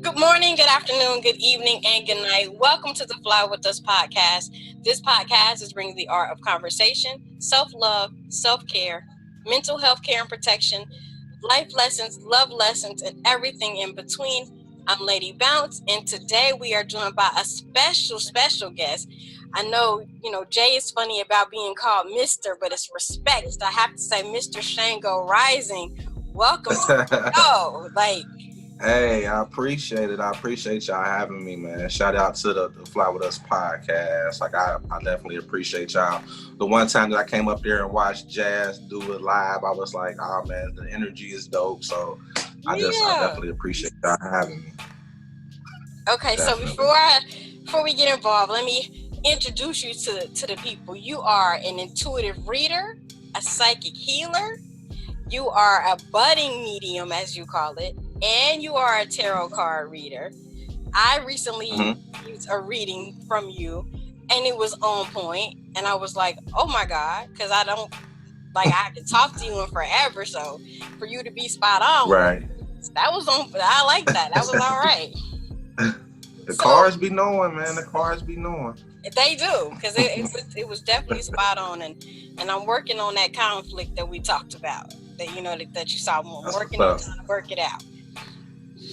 Good morning, good afternoon, good evening, and good night. Welcome to the Fly With Us podcast. This podcast is bringing the art of conversation, self love, self care, mental health care and protection, life lessons, love lessons, and everything in between. I'm Lady Bounce, and today we are joined by a special guest. I know, Jay is funny about being called Mr., but it's respect. So I have to say, Mr. Chango Rising. Welcome to the show. Hey, I appreciate it. I appreciate y'all having me, man. Shout out to the Fly With Us podcast. I definitely appreciate y'all. The one time that I came up there and watched Jazz do it live, I was like, oh man, the energy is dope. So I definitely appreciate y'all having me. Okay, Definitely. so before we get involved, let me introduce you to the people. You are an intuitive reader, a psychic healer, you are a budding medium, as you call it, and you are a tarot card reader. I recently used a reading from you, and it was on point, and I was like, oh my God, because I could talk to you in forever, so for you to be spot on, right? That was on. I like that. That was all right. The cards be knowing, man. The cards be knowing. They do, because it was definitely spot on, and I'm working on that conflict that we talked about. That you saw. I'm working on trying to work it out.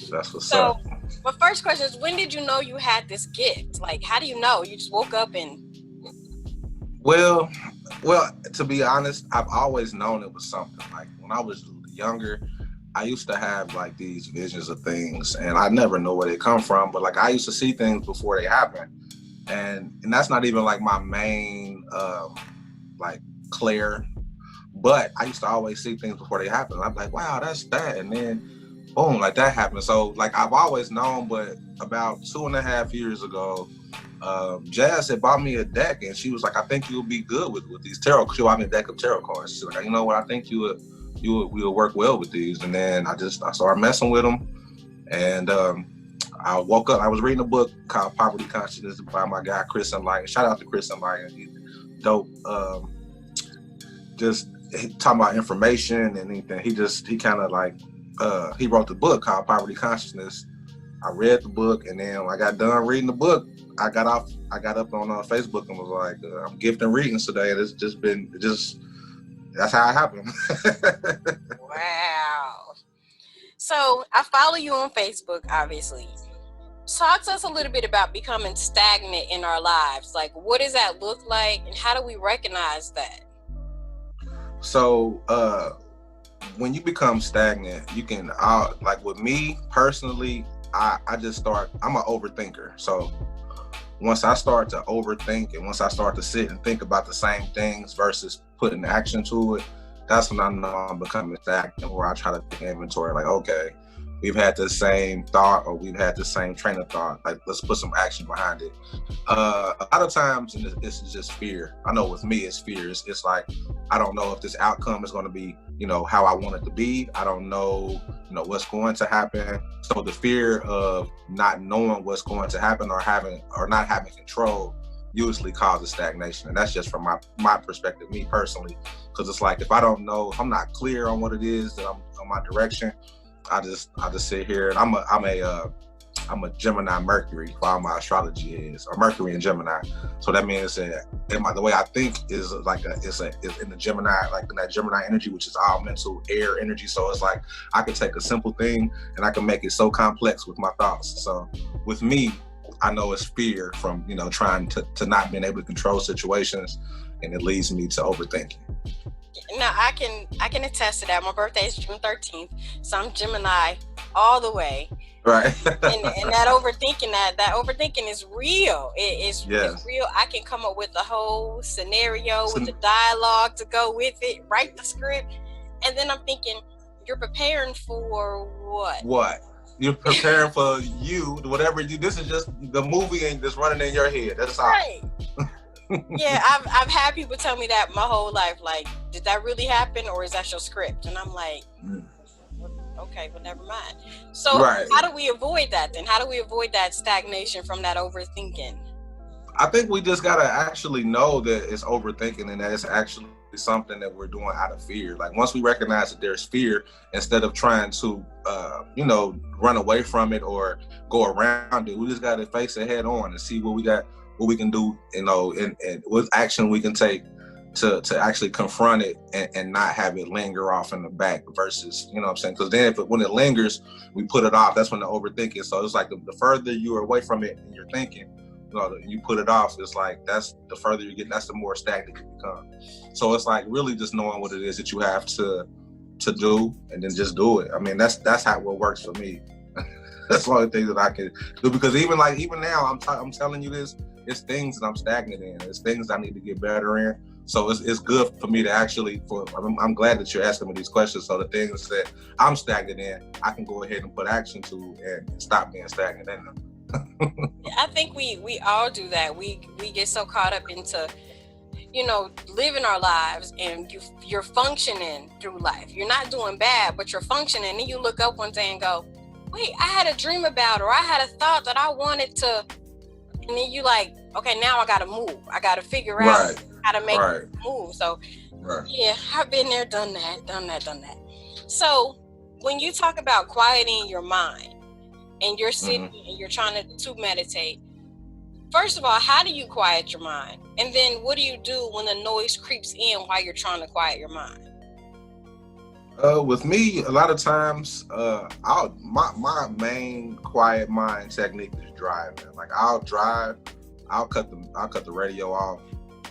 That's what's up. So, my first question is, when did you know you had this gift? Like, how do you know? You just woke up and... Well, to be honest, I've always known it was something. Like, when I was younger, I used to have like these visions of things, and I never know where they come from, but like I used to see things before they happen. And that's not even like my main like Claire, but I used to always see things before they happen. I'm like, wow, that's that, and then boom, like that happened. So like I've always known, but about 2.5 years ago, Jazz had bought me a deck, and she was like, I think you'll be good with these tarot. She bought me a deck of tarot cards. She's like, you know what, I think we'll work well with these. And then I started messing with them, and I woke up. I was reading a book called Poverty Consciousness by my guy Chris Enlighten. Shout out to Chris Enlighten. He's dope. Just talking about information and anything. He kind of like he wrote the book called Poverty Consciousness. I read the book, and then when I got done reading the book, I got up on Facebook and was like, I'm gifting readings today, and that's how it happened. Wow. So I follow you on Facebook, obviously. Talk to us a little bit about becoming stagnant in our lives. Like, what does that look like, and how do we recognize that? So when you become stagnant, you can, like with me personally, I just start, I'm an overthinker. So once I start to overthink, and once I start to sit and think about the same things versus putting action to it, that's when I know I'm becoming stagnant, where I try to take inventory, like, okay, we've had the same thought, or we've had the same train of thought, like, let's put some action behind it. A lot of times, and it's just fear. I know with me, it's fear. It's like, I don't know if this outcome is going to be, how I want it to be. I don't know, what's going to happen. So the fear of not knowing what's going to happen, or not having control, usually causes stagnation. And that's just from my perspective, me personally, because it's like, if I don't know, if I'm not clear on what it is that I'm on my direction, I just sit here, and I'm a Gemini Mercury, for all my astrology is, or Mercury and Gemini. So that means that the way I think is like it's in the Gemini, like in that Gemini energy, which is all mental air energy. So it's like I can take a simple thing and I can make it so complex with my thoughts. So with me, I know it's fear from trying to not being able to control situations, and it leads me to overthinking. Now, I can attest to that. My birthday is June 13th, so I'm Gemini all the way. Right. and that overthinking is real. It's real. I can come up with a whole scenario with the dialogue to go with it, write the script, and then I'm thinking, you're preparing for what? What? You're preparing for whatever you. This is just the movie and just running in your head. That's all. Right. Yeah, I've had people tell me that my whole life. Like, did that really happen, or is that your script? And I'm like, okay, well, never mind. So How do we avoid that then? How do we avoid that stagnation from that overthinking? I think we just gotta actually know that it's overthinking, and that it's actually something that we're doing out of fear. Like once we recognize that there's fear, instead of trying to, run away from it or go around it, we just got to face it head on and see what we can do, and what action we can take to actually confront it and not have it linger off in the back versus, you know what I'm saying? Because then when it lingers, we put it off. That's when the overthinking. So it's like the further you are away from it and you're thinking, you put it off. It's like that's the further you get, that's the more stagnant you become. So it's like really just knowing what it is that you have to do and then just do it. I mean, that's how what works for me. That's one of the things that I can do, because even now I'm telling you this, it's things that I'm stagnant in. It's things I need to get better in. So it's good for me to actually, I'm glad that you're asking me these questions. So the things that I'm stagnant in, I can go ahead and put action to and stop being stagnant in them. I think we all do that. We get so caught up into, living our lives, and you're functioning through life. You're not doing bad, but you're functioning. And then you look up one day and go, wait, I had a dream about, or I had a thought that I wanted to, and then you like, okay, now I got to move. I got to figure out how to make it move. So yeah, I've been there, done that. So when you talk about quieting your mind and you're sitting and you're trying to meditate, first of all, how do you quiet your mind? And then what do you do when the noise creeps in while you're trying to quiet your mind? With me, a lot of times, my main quiet mind technique is driving. Like I'll drive, I'll cut the radio off,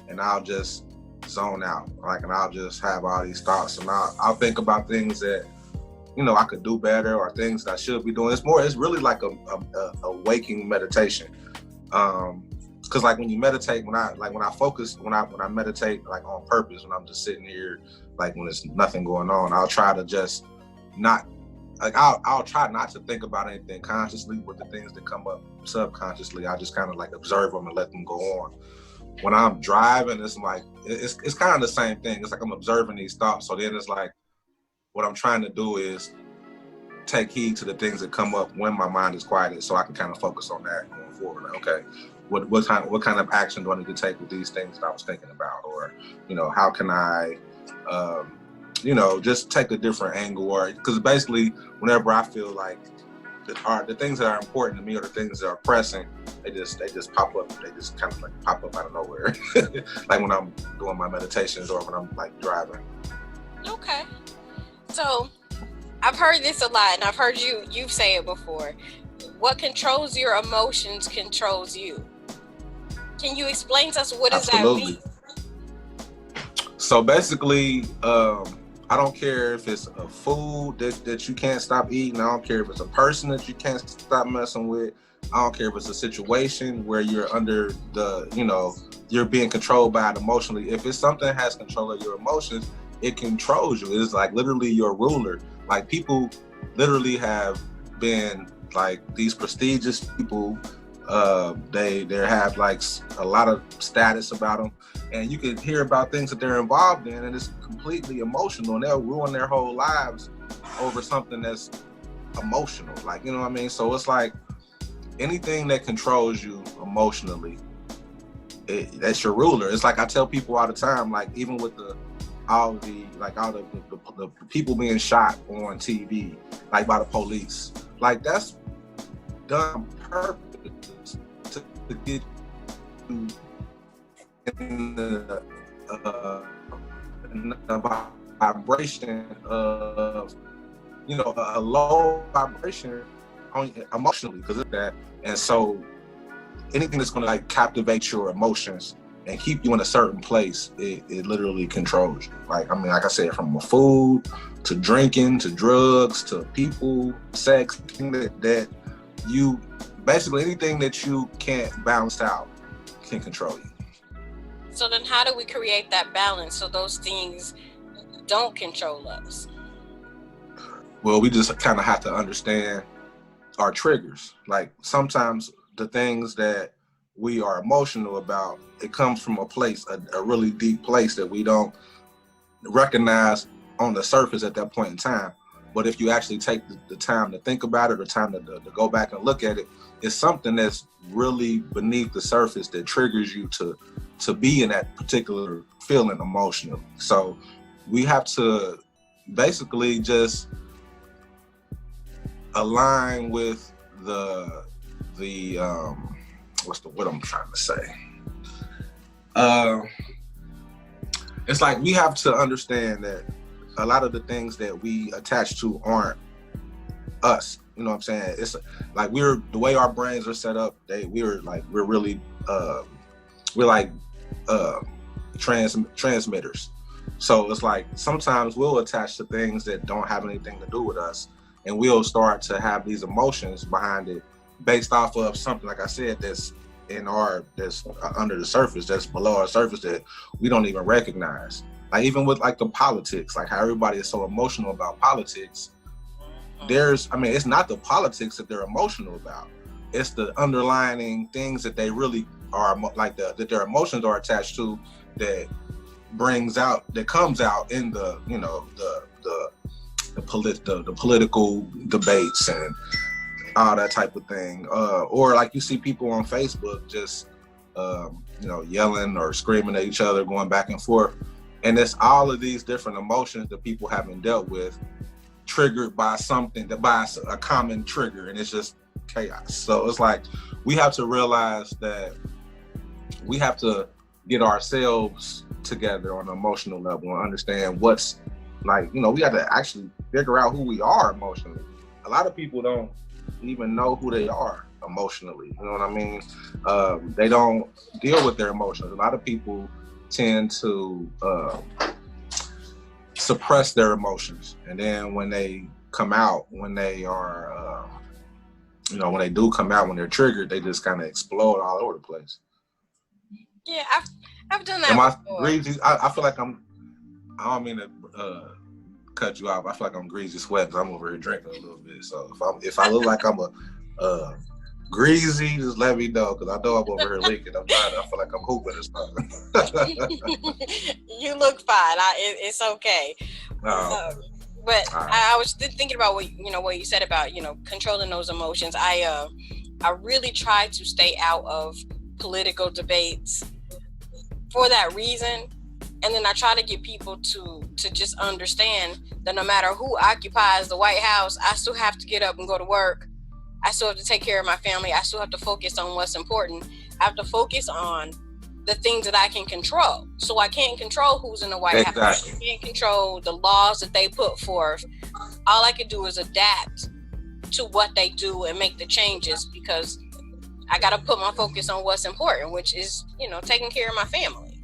and I'll just zone out. Like, and I'll just have all these thoughts, and I'll think about things that, I could do better, or things that I should be doing. It's really like a waking meditation. Because like when you meditate, when I meditate like on purpose, when I'm just sitting here, like when there's nothing going on, I'll try to just not, like I'll try not to think about anything consciously, but the things that come up subconsciously, I just kind of like observe them and let them go on. When I'm driving, it's like, it's kind of the same thing. It's like I'm observing these thoughts. So then it's like, what I'm trying to do is take heed to the things that come up when my mind is quieted, so I can kind of focus on that going forward. Like, okay, what kind of action do I need to take with these things that I was thinking about, or how can I, just take a different angle, or because basically whenever I feel like the things that are important to me, or the things that are pressing, they just pop up. They just kind of like pop up out of nowhere, like when I'm doing my meditations or when I'm like driving. Okay, so I've heard this a lot, and I've heard you say it before. What controls your emotions controls you. Can you explain to us what does that mean? So basically, I don't care if it's a food that you can't stop eating. I don't care if it's a person that you can't stop messing with. I don't care if it's a situation where you're under you're being controlled by it emotionally. If it's something that has control of your emotions, it controls you. It's like literally your ruler. Like people literally have been like these prestigious people. They have like a lot of status about them, and you can hear about things that they're involved in, and it's completely emotional, and they'll ruin their whole lives over something that's emotional. Like, you know what I mean? So it's like anything that controls you emotionally, that's your ruler. It's like I tell people all the time, like even with all the people being shot on TV, like by the police, like that's done on purpose to get you in the vibration of, a low vibration emotionally, because of that. And so anything that's going to like captivate your emotions and keep you in a certain place, it literally controls you. Like I said, from food to drinking to drugs to people, sex, that you basically anything that you can't balance out can control you. So then how do we create that balance so those things don't control us? Well, we just kind of have to understand our triggers. Like sometimes the things that we are emotional about, it comes from a place, a really deep place that we don't recognize on the surface at that point in time. But if you actually take the time to think about it, or time to go back and look at it, it's something that's really beneath the surface that triggers you to to be in that particular feeling emotionally. So we have to basically just align with the what I'm trying to say. It's like we have to understand that a lot of the things that we attach to aren't us. You know what I'm saying? It's like the way our brains are set up. We're really transmitters. So it's like sometimes we'll attach to things that don't have anything to do with us, and we'll start to have these emotions behind it based off of something, like I said, that's under the surface, that's below our surface, that we don't even recognize. Like even with like the politics, like how everybody is so emotional about politics. It's not the politics that they're emotional about. It's the underlining things that they really are that their emotions are attached to, that comes out in the political debates and all that type of thing. Or like you see people on Facebook just yelling or screaming at each other, going back and forth. And it's all of these different emotions that people haven't dealt with, triggered by something, by a common trigger, and it's just chaos. So it's like we have to realize that we have to get ourselves together on an emotional level and understand what's we got to actually figure out who we are emotionally. A lot of people don't even know who they are emotionally. You know what I mean? They don't deal with their emotions. A lot of people tend to suppress their emotions, and then when they come out, when they are when they do come out, when they're triggered, they just kind of explode all over the place. Yeah, I've done that. Am I greasy? I feel like I don't mean to cut you off. I feel like I'm greasy sweat because I'm over here drinking a little bit. So if I look like I'm a greasy, just let me know, because I know I'm over here leaking. I feel like I'm hooping or something. You look fine. It's okay. But I was thinking about what you said about controlling those emotions. I really try to stay out of political debates for that reason, and then I try to get people to just understand that no matter who occupies the White House, I still have to get up and go to work. I still have to take care of my family. I still have to focus on what's important. I have to focus on the things that I can control. So I can't control who's in the White House. I can't control the laws that they put forth. All I can do is adapt to what they do and make the changes, because I got to put my focus on what's important, which is, taking care of my family.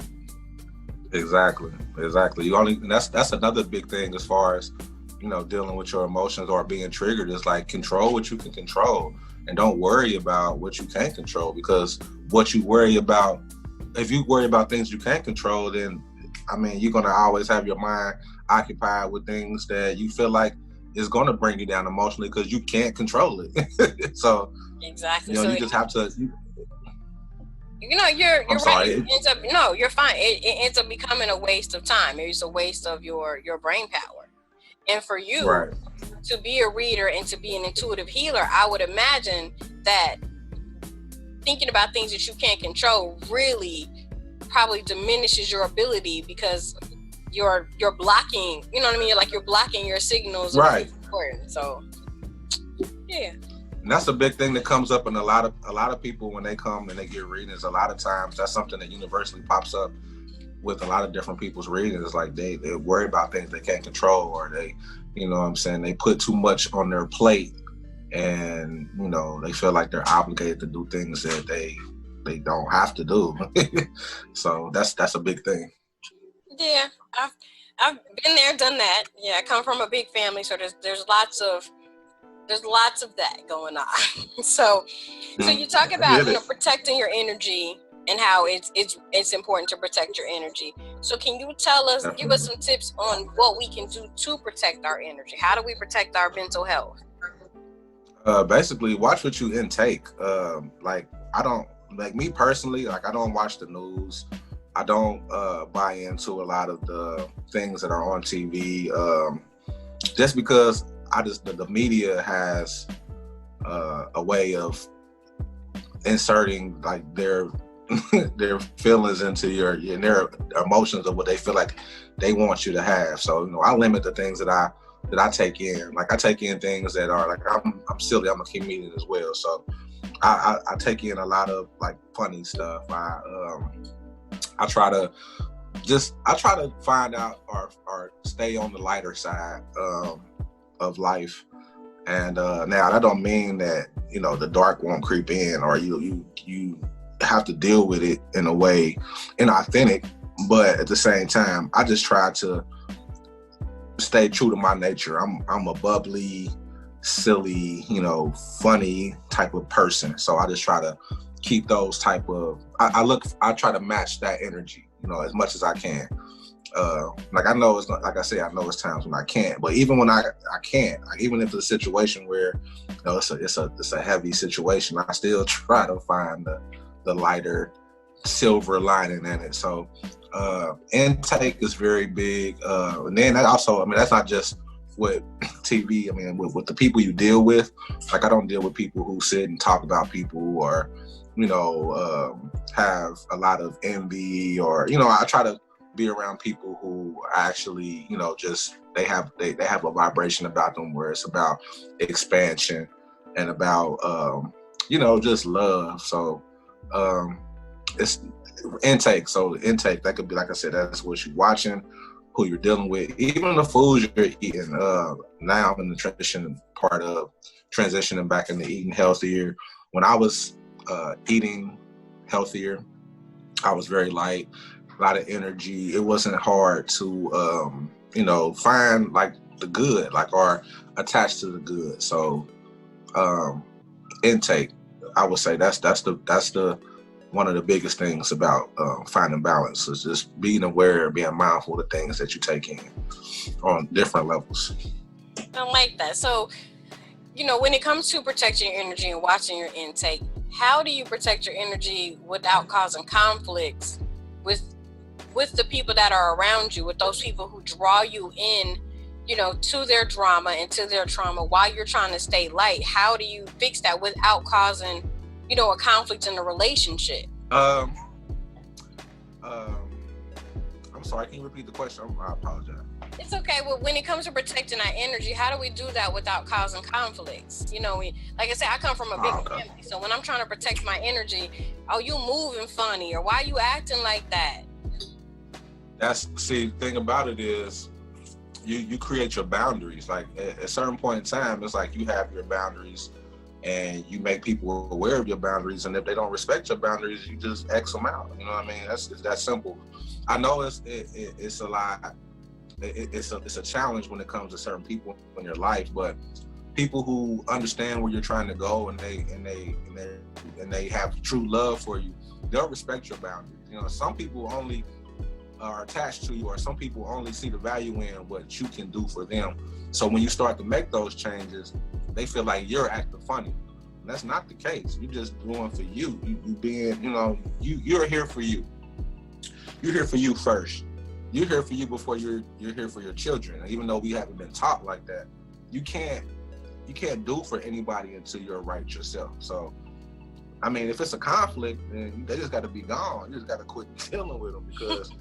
Exactly. That's another big thing as far as, dealing with your emotions or being triggered, is like control what you can control and don't worry about what you can't control, because what you worry about, if you worry about things you can't control, then you're going to always have your mind occupied with things that you feel like is going to bring you down emotionally because you can't control it. So exactly. You just have to. You're right. You're fine. It ends up becoming a waste of time. It's a waste of your brain power. And for you to be a reader and to be an intuitive healer, I would imagine that thinking about things that you can't control really probably diminishes your ability, because you're blocking, you know what I mean? You're blocking your signals. Right. So, yeah. And that's a big thing that comes up in a lot of people when they come and they get readings. A lot of times that's something that universally pops up with a lot of different people's readings. Like they worry about things they can't control, or they, they put too much on their plate, and they feel like they're obligated to do things that they don't have to do. So that's a big thing. Yeah, I've been there, done that. Yeah, I come from a big family, so there's lots of that going on. So you talk about protecting your energy and how it's important to protect your energy. So can you give us some tips on what we can do to protect our energy? How do we protect our mental health? Basically, watch what you intake. Me personally, I don't watch the news. I don't buy into a lot of the things that are on TV, just because the media has a way of inserting their their feelings into your and their emotions of what they feel like they want you to have. So, you know, I limit the things that I take in. Like I take in things that are like I'm silly. I'm a comedian as well, so I take in a lot of like funny stuff. I try to find out or stay on the lighter side of life. And now that don't mean that, you know, the dark won't creep in or you have to deal with it in a way inauthentic, but at the same time, I just try to stay true to my nature. I'm a bubbly, silly, you know, funny type of person. So I just try to keep those type of, I try to match that energy, you know, as much as I can. Like I know it's not, like I say, I know it's times when I can't, but even when I can't, like even if it's a situation where, you know, it's a heavy situation, I still try to find the lighter silver lining in it. So intake is very big. And then that also, I mean, that's not just with TV. I mean, with the people you deal with, like I don't deal with people who sit and talk about people or, you know, have a lot of envy or, you know, I try to be around people who actually, you know, just they have a vibration about them where it's about expansion and about you know, just love. So it's intake. So intake, that could be, like I said, that's what you're watching, who you're dealing with, even the foods you're eating. Now I'm in the transitioning back into eating healthier. When I was eating healthier, I was very light, a lot of energy. It wasn't hard to you know, find like the good, like, or attached to the good. So intake, I would say that's the one of the biggest things about finding balance is just being aware, being mindful of the things that you take in on different levels. I like that. So, you know, when it comes to protecting your energy and watching your intake, how do you protect your energy without causing conflicts with the people that are around you, with those people who draw you in, you know, to their drama and to their trauma while you're trying to stay light? How do you fix that without causing, you know, a conflict in the relationship? I'm sorry, can you repeat the question? I apologize. It's okay. Well, when it comes to protecting our energy, how do we do that without causing conflicts? You know, like I said, I come from a big family, so when I'm trying to protect my energy, oh, you moving funny, or why you acting like that? The thing about it is you create your boundaries. Like at a certain point in time, it's like you have your boundaries and you make people aware of your boundaries, and if they don't respect your boundaries, you just X them out. You know what I mean? It's that simple. I know it's a lot. It's a challenge when it comes to certain people in your life, but people who understand where you're trying to go and they have true love for you, they'll respect your boundaries. You know, some people only are attached to you, or some people only see the value in what you can do for them. So when you start to make those changes, they feel like you're acting funny. And that's not the case. You're just doing for you. You being, you know, you're here for you. You're here for you first. You're here for you before you're here for your children. And even though we haven't been taught like that, you can't do for anybody until you're right yourself. So, I mean, if it's a conflict, then they just got to be gone. You just got to quit dealing with them, because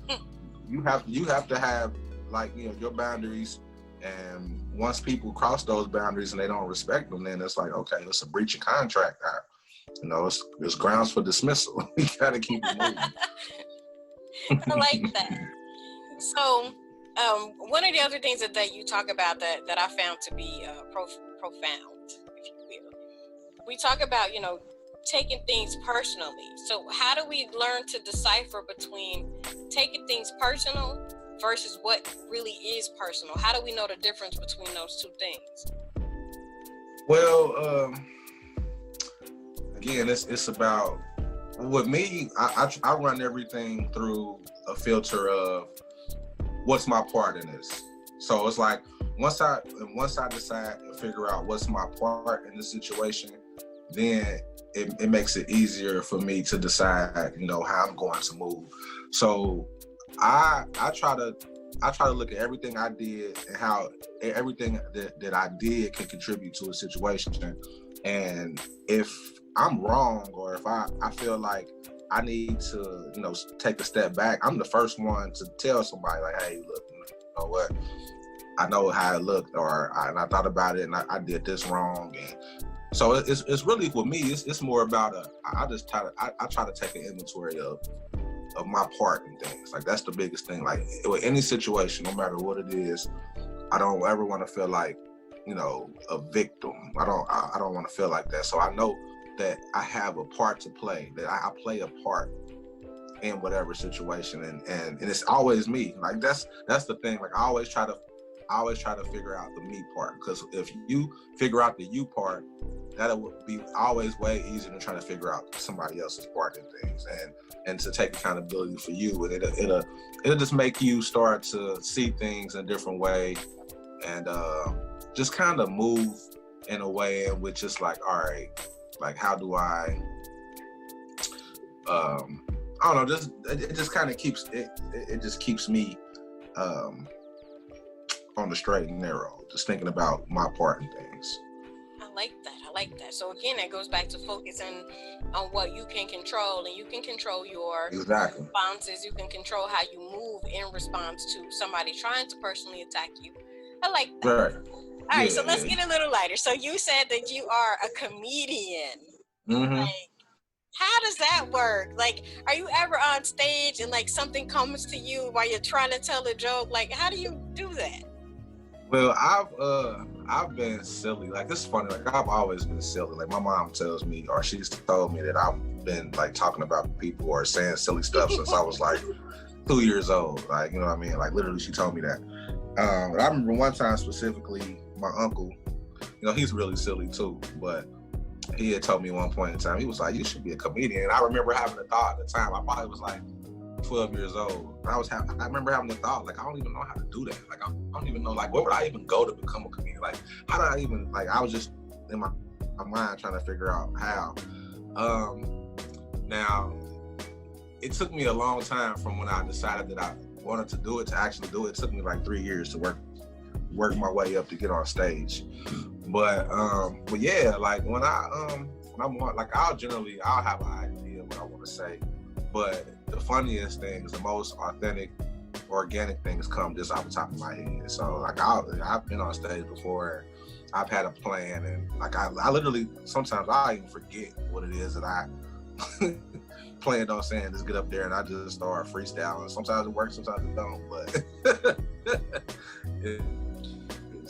you have to have, like, you know, your boundaries. And once people cross those boundaries and they don't respect them, then it's like, okay, it's a breach of contract. You know, it's grounds for dismissal. You got to keep it moving. I like that. So, one of the other things that you talk about that I found to be profound, if you will, we talk about, you know, taking things personally. So how do we learn to decipher between taking things personal versus what really is personal? How do we know the difference between those two things? Well, again, it's about, with me, I run everything through a filter of what's my part in this. So it's like once I decide to figure out what's my part in the situation, then it makes it easier for me to decide, you know, how I'm going to move. So I try to look at everything I did and how everything that I did can contribute to a situation. And if I'm wrong, or if I feel like I need to, take a step back. I'm the first one to tell somebody like, hey, look, you know what? I know how it looked, and I thought about it, and I did this wrong. And so it's really, with me, it's more about I try to take an inventory of my part in things. Like, that's the biggest thing. Like, with any situation, no matter what it is, I don't ever want to feel like, a victim. I don't want to feel like that. So I know that I have a part to play, that I play a part in whatever situation, and it's always me. Like, that's the thing. Like, I always try to figure out the me part, because if you figure out the you part, that'll be always way easier than trying to figure out somebody else's part in things, and to take accountability for you, and it'll just make you start to see things in a different way, and just kind of move in a way in which it's like, all right, like, how do I don't know, just it just kind of keeps it just keeps me on the straight and narrow, just thinking about my part in things. I like that. So again, that goes back to focusing on what you can control, and you can control your responses. You can control how you move in response to somebody trying to personally attack you. I like that. Right. All right, so let's get a little lighter. So you said that you are a comedian. Mm-hmm. Like, how does that work? Like, are you ever on stage and like something comes to you while you're trying to tell a joke? Like, how do you do that? Well, I've been silly. Like, it's funny. Like, I've always been silly. Like, my mom tells me, or she's told me, that I've been like talking about people or saying silly stuff since I was like 2 years old. Like, you know what I mean? Like, literally, she told me that. But I remember one time specifically, my uncle, he's really silly too, but he had told me one point in time, he was like, you should be a comedian. And I remember having a thought at the time. I probably was like 12 years old. I remember having the thought, like, I don't even know how to do that. Like, I don't even know, like, where would I even go to become a comedian? Like, how did I even, like, I was just in my mind trying to figure out how. Now, it took me a long time from when I decided that I wanted to do it to actually do it. It took me like 3 years to work my way up to get on stage. But yeah, like, when I'm on, like, I'll have an idea of what I want to say, but the funniest things, the most authentic, organic things come just off the top of my head. So, like, I've been on stage before, and I've had a plan, and like, I literally, sometimes I even forget what it is that I planned on saying. Just get up there and I just start freestyling. Sometimes it works, sometimes it don't, but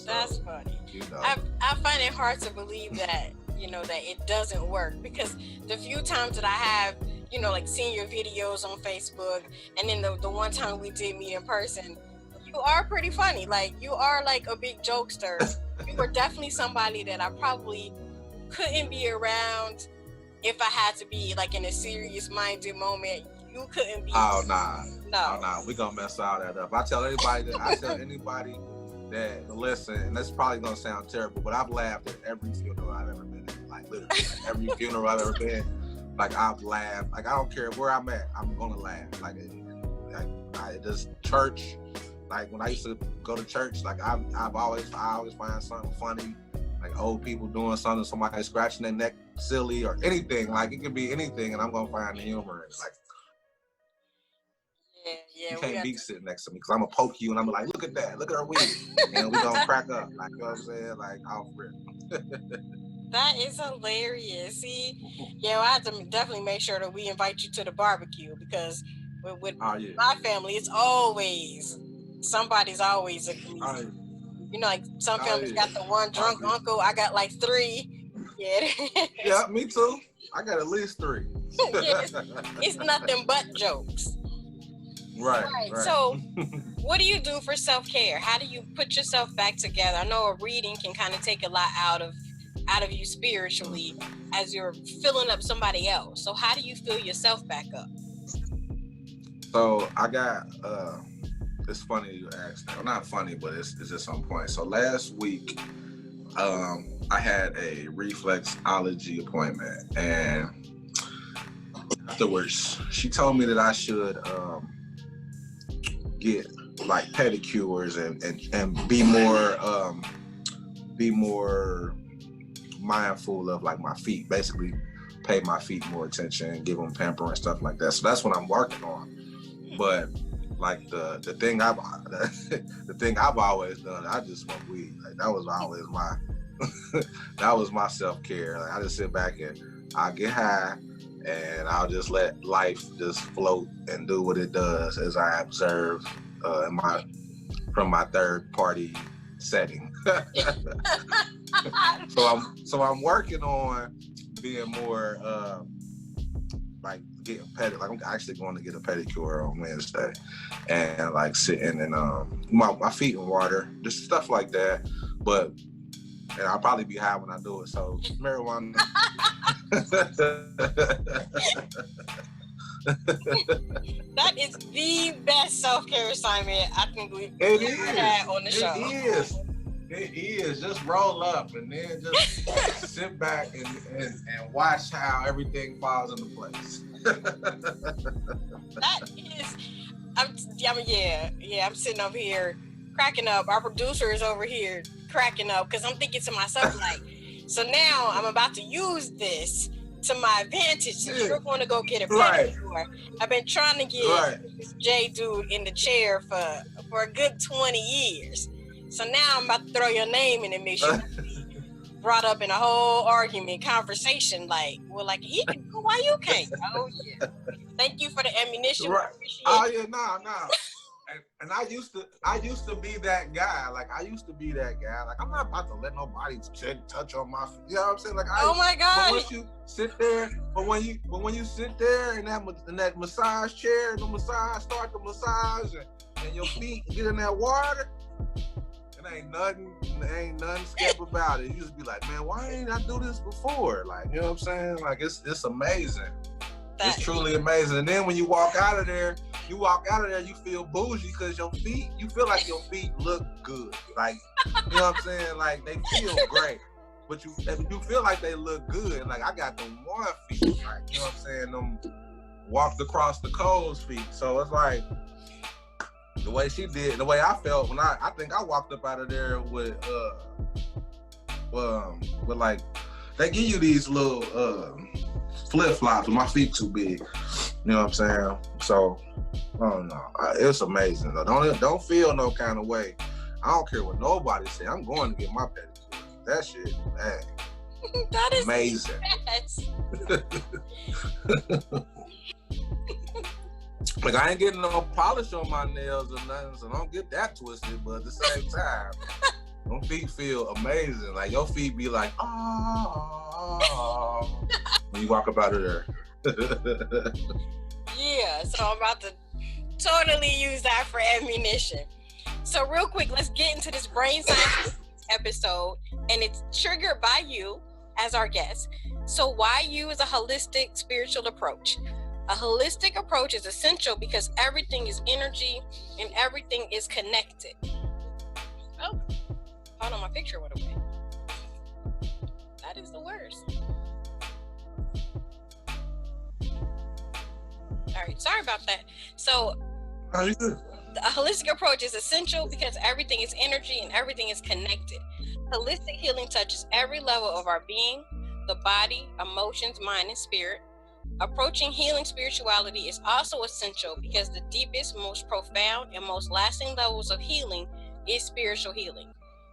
that's funny. I find it hard to believe that, that it doesn't work, because the few times that I have, like, seen your videos on Facebook, and then the one time we did meet in person, you are pretty funny. Like, you are like a big jokester. You were definitely somebody that I probably couldn't be around if I had to be like in a serious minded moment. You couldn't be. Oh, nah. No. We're gonna mess all that up. I tell anybody that listen, and that's probably gonna sound terrible, but I've laughed at every funeral I've ever been in. Like, literally, every funeral I've ever been, like, I've laughed. Like, I don't care where I'm at, I'm gonna laugh. Like I just church. Like, when I used to go to church, like, I always find something funny. Like, old people doing something, somebody scratching their neck silly or anything. Like, it could be anything, and I'm gonna find the humor in it. Like, yeah, you can't be sitting next to me, because I'm gonna poke you and I'm gonna like, look at that, look at her wig, and we gonna crack up. Like, you know what I'm saying? Like, off rip. That is hilarious. See, I have to definitely make sure that we invite you to the barbecue, because with my family, it's always somebody's always a comedian. Like, some families got the one drunk uncle. I got like 3. Yeah, me too. I got at least 3. It's nothing but jokes. Right. So, what do you do for self-care? How do you put yourself back together? I know a reading can kind of take a lot out of you spiritually as you're filling up somebody else. So how do you fill yourself back up? So I got, it's funny you asked that. Well, not funny, but it's just on point. So last week, I had a reflexology appointment, and afterwards, she told me that I should get like pedicures and be more mindful of like my feet, basically pay my feet more attention and give them pamper and stuff like that. So that's what I'm working on. But like the thing I've always done, I just smoke weed. Like that was always my that was my self-care. Like I just sit back and I get high and I'll just let life just float and do what it does as I observe from my third party setting. So I'm working on being more like getting pedicure. Like I'm actually going to get a pedicure on Wednesday, and like sitting in my feet in water, just stuff like that. But and I'll probably be high when I do it. So marijuana. That is the best self-care assignment I think we've ever had on the show. It is. Just roll up and then just sit back and watch how everything falls into place. That is, I'm sitting over here cracking up. Our producer is over here cracking up because I'm thinking to myself like, so now I'm about to use this to my advantage since you're going to go get a pedicure. Right. I've been trying to get this J dude in the chair for a good 20 years. So now I'm about to throw your name in the mix. Brought up in a whole argument, conversation, like, well, like, he can go, why you can't? Oh, yeah. Thank you for the ammunition. Right. Oh, yeah, no. And I used to be that guy. Like, I used to be that guy. Like, I'm not about to let nobody touch on my feet. You know what I'm saying? Like, oh my God. But once you sit there, when you sit there in that massage chair, and start the massage, and your feet get in that water, ain't nothing skip about it. You just be like, man, why ain't I do this before? Like, you know what I'm saying? Like, it's amazing. It's truly amazing. And then when you walk out of there, you feel bougie because you feel like your feet look good. Like, you know what I'm saying? Like, they feel great. But you feel like they look good. Like, I got them one feet. Like, you know what I'm saying? Them walked across the coals feet. So it's like, the way she did, the way I felt when I think I walked up out of there with like, they give you these little flip-flops with my feet too big. You know what I'm saying? So, I don't know. It's amazing. Don't feel no kind of way. I don't care what nobody say. I'm going to get my pedicure. That shit, man. That is amazing. Like, I ain't getting no polish on my nails or nothing, so don't get that twisted. But at the same time, them feet feel amazing. Like, your feet be like, oh, when you walk up out of there. Yeah, so I'm about to totally use that for ammunition. So real quick, let's get into this brain science episode, and it's triggered by you as our guest. So why you is a holistic spiritual approach? A holistic approach is essential because everything is energy and everything is connected. Oh, hold on, my picture went away. That is the worst. All right, sorry about that. So, a holistic approach is essential because everything is energy and everything is connected. Holistic healing touches every level of our being, the body, emotions, mind, and spirit. Approaching healing spirituality is also essential because the deepest, most profound, and most lasting levels of healing is spiritual healing.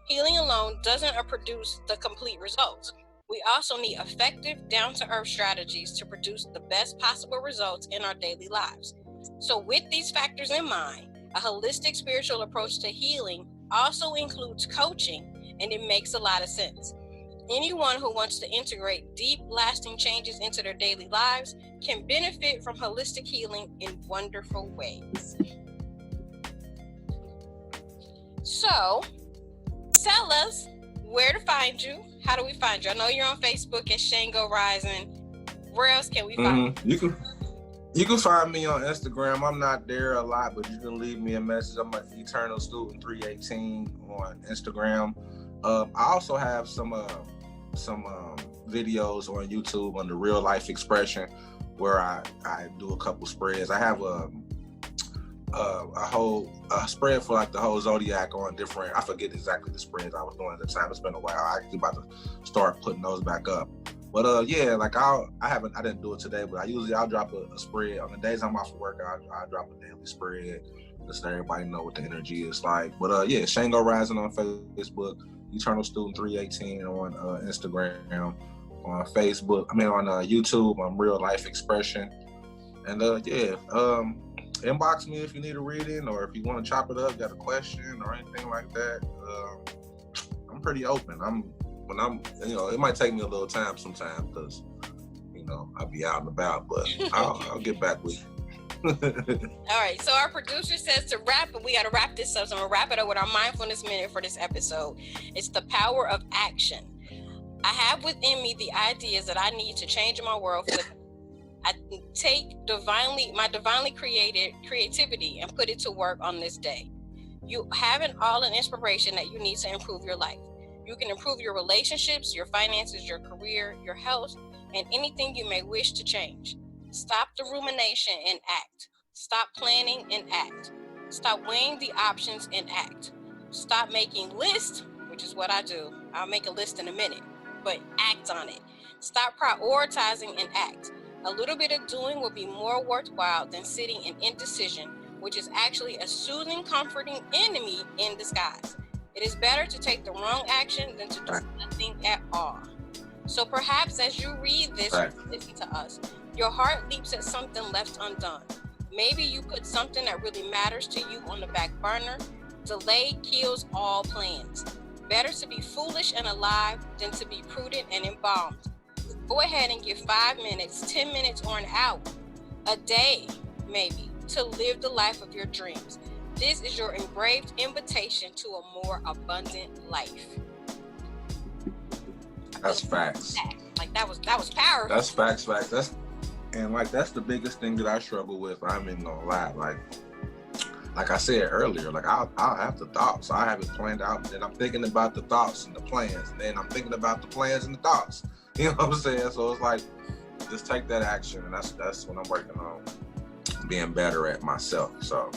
Healing alone doesn't produce the complete results. We also need effective, down-to-earth strategies to produce the best possible results in our daily lives. So with these factors in mind, a holistic spiritual approach to healing also includes coaching, and it makes a lot of sense. Anyone who wants to integrate deep, lasting changes into their daily lives can benefit from holistic healing in wonderful ways. So, tell us where to find you. How do we find you? I know you're on Facebook at Chango Rising. Where else can we find you? You can find me on Instagram. I'm not there a lot, but you can leave me a message. I'm an Eternal Student 318 on Instagram. I also have some videos on YouTube on the Real Life Expression where I do a couple spreads. I have a whole spread for like the whole zodiac on different, I forget exactly the spreads I was doing at the time. It's been a while. I'm actually about to start putting those back up. But yeah, like I didn't do it today, but I'll drop a spread on the days I'm off of work. I'll drop a daily spread just so everybody know what the energy is like. But yeah, Chango Rising on Facebook, Eternal Student 318 on Instagram, on Facebook. I mean on YouTube, on Real Life Expression, and yeah, inbox me if you need a reading or if you want to chop it up, got a question or anything like that. I'm pretty open. It might take me a little time sometimes because, I'll be out and about, but I'll get back with you. All right, so our producer says to wrap, but we got to wrap this up. So I'm going to wrap it up with our mindfulness minute for this episode. It's the power of action. I have within me the ideas that I need to change in my world. I take my divinely created creativity and put it to work on this day. You have all an inspiration that you need to improve your life. You can improve your relationships, your finances, your career, your health, and anything you may wish to change. Stop the rumination and act. Stop planning and act. Stop weighing the options and act. Stop making lists, which is what I do. I'll make a list in a minute, but act on it. Stop prioritizing and act. A little bit of doing will be more worthwhile than sitting in indecision, which is actually a soothing, comforting enemy in disguise. It is better to take the wrong action than to do nothing at all. So perhaps as you read this or listen to us, your heart leaps at something left undone. Maybe you put something that really matters to you on the back burner. Delay kills all plans. Better to be foolish and alive than to be prudent and embalmed. Go ahead and give 5 minutes, 10 minutes, or an hour, a day maybe, to live the life of your dreams. This is your engraved invitation to a more abundant life. That's facts. Like that was powerful. That's facts. That's the biggest thing that I struggle with. I'm even gonna lie. Like I said earlier, like I'll have the thoughts. I have it planned out, and then I'm thinking about the thoughts and the plans, and then I'm thinking about the plans and the thoughts. You know what I'm saying? So it's like, just take that action, and that's what I'm working on, being better at myself. So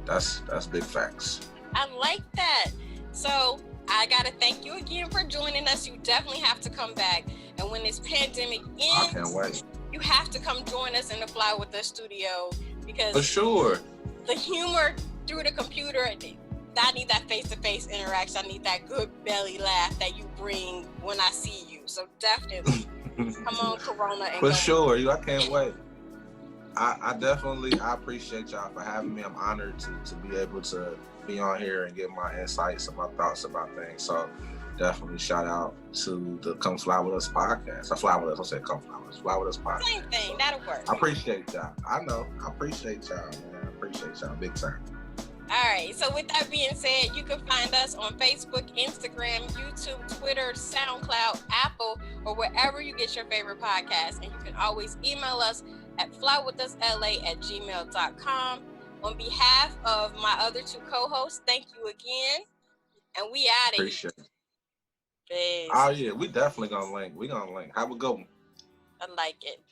that's big facts. I like that. So I gotta thank you again for joining us. You definitely have to come back, and when this pandemic ends, I can't wait. You have to come join us in the Fly With Us studio, because for sure, the humor through the computer, I need that face-to-face interaction. I need that good belly laugh that you bring when I see you. So definitely come on, Corona. And for sure, I can't wait. I appreciate y'all for having me. I'm honored to be able to be on here and give my insights and my thoughts about things. So definitely shout out to the Come Fly With Us podcast. Fly With Us podcast. Same thing, that'll work. I appreciate y'all. I know. I appreciate y'all, man. I appreciate y'all big time. All right, so with that being said, you can find us on Facebook, Instagram, YouTube, Twitter, SoundCloud, Apple, or wherever you get your favorite podcasts. And you can always email us at flywithusla@gmail.com. On behalf of my other two co-hosts, thank you again. And we out of here. Appreciate it. Peace. Oh, yeah, we definitely gonna link. We gonna link. Have a good one. I like it.